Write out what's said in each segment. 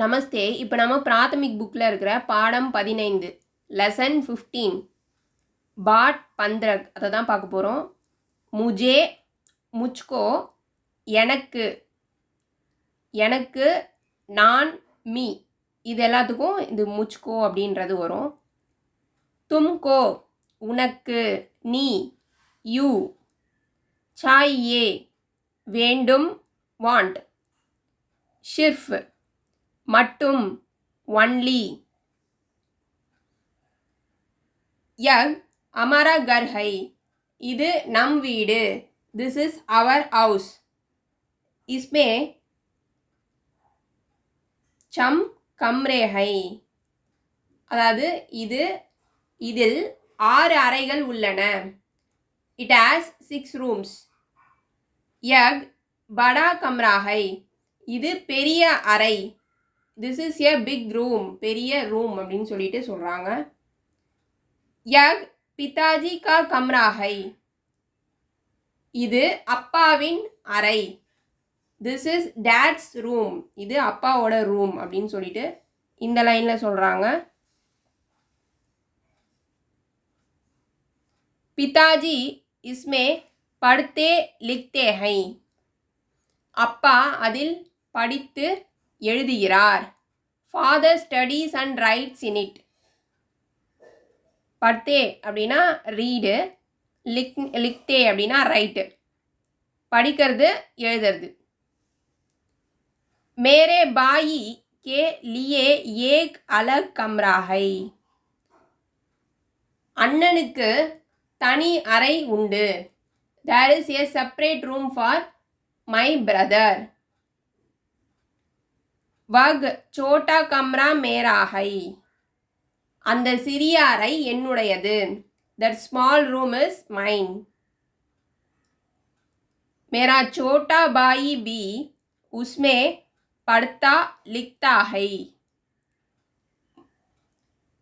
நமஸ்தே. இப்போ நம்ம பிராத்தமிக் புக்கில் இருக்கிற பாடம் 15 லெசன் 15 பாட் 15 அதை தான் பார்க்க போகிறோம். முஜே, முச்கோ, எனக்கு, எனக்கு, நான், மீ, இது எல்லாத்துக்கும் இது முச்கோ அப்படின்றது வரும். தும்கோ, உனக்கு, நீ, யூ, சாயே, வேண்டும், வாண்ட், ஷிர்ஃப், மட்டும், ஒன்லி, யக் அமரா கர் ஹை, இது நம் வீடு, திஸ் இஸ் அவர் ஹவுஸ், இஸ்மே சம் கம்ரே ஹை, அதாவது இதில் 6 அறைகள் உள்ளன. It has 6 rooms. யக் Bada கம்ரா high, இது பெரிய அறை, this is a big room, பெரிய ரூம் அப்படின்னு சொல்லிட்டு சொல்கிறாங்க. யக் பிதாஜி கா கம்ரா ஹை, இது அப்பாவின் அறை, திஸ் இஸ் டேட்ஸ் ரூம், இது அப்பாவோட ரூம் அப்படின்னு சொல்லிட்டு இந்த லைனில் சொல்கிறாங்க. பிதாஜி இஸ்மே படுத்தே லிக்தே ஹை, அப்பா அதில் படித்து எழுதுகிறார். Father studies and writes in it. படுத்தே அப்படின்னா ரீடு, லிக்தே அப்படின்னா ரைட்டு, படிக்கிறது எழுதுறது. மேரே பாயி கே லியே ஏக் அலக் கம்ரா ஹை, அண்ணனுக்கு தனி அறை உண்டு. There is a separate room for my brother. வக் சோட்டா கம்ரா மேரா ஹை, அந்த சிறிய அறை என்னுடையது. That small room is mine. மேரா சோட்டா பாயி பி உஸ்மே படுத்தா லிக்தா ஹை,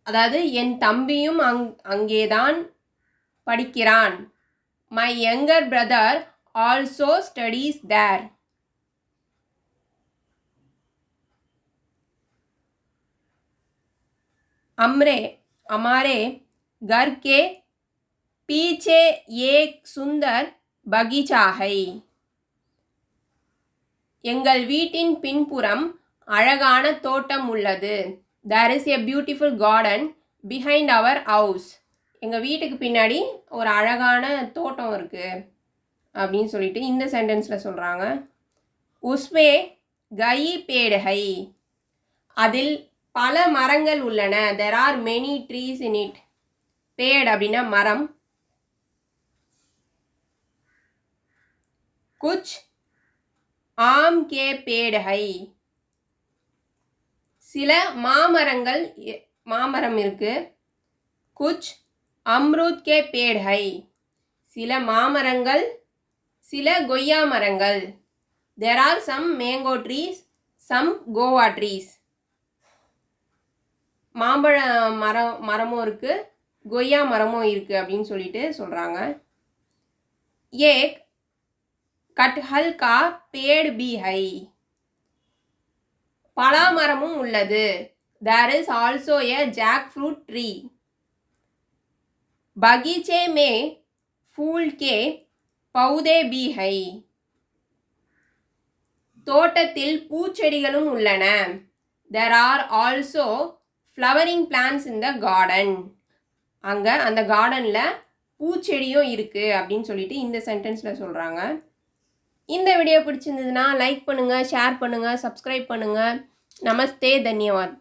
அதாவது என் தம்பியும் அங்கேதான் படிக்கிறான். My younger brother also studies there. हमारे घर के पीछे एक सुंदर बगीचा है. எங்கள் வீட்டின் பின்புறம் அழகான தோட்டம் உள்ளது. There is a beautiful garden behind our house. எங்கள் வீட்டுக்கு பின்னாடி ஒரு அழகான தோட்டம் இருக்குது அப்படின்னு சொல்லிட்டு இந்த சென்டென்ஸில் சொல்கிறாங்க. உஸ்மே கயி பேடு ஹை, அதில் பல மரங்கள் உள்ளன. there are many trees in it. பேட் அப்படின்னா மரம். குச் ஆம் கே பேடு ஹை, சில மாமரம் இருக்கு. குச் அம்ரூத் கே பேடு ஹை, சில மாமரங்கள், சில கொய்யா மரங்கள். there are some mango trees, some Goa trees. மாம்பழ மரமும் இருக்குது, கொய்யா மரமும் இருக்குது அப்படின்னு சொல்லிட்டு சொல்கிறாங்க. ஏக் கட்ஹல் கா பேட் பி ஹை, பலா மரமும் உள்ளது. There is also a jackfruit tree. பகீச்சே மே ஃபூல் கே பௌதே பி ஹை, தோட்டத்தில் பூச்செடிகளும் உள்ளன. there are also flowering plants in the garden. அங்கே அந்த கார்டனில் பூச்செடியும் இருக்குது அப்படின்னு சொல்லிட்டு இந்த சென்டென்ஸில் சொல்கிறாங்க. இந்த வீடியோ பிடிச்சிருந்ததுன்னா லைக் பண்ணுங்கள், ஷேர் பண்ணுங்கள், சப்ஸ்கிரைப் பண்ணுங்கள். நமஸ்தே, தன்யவாத்.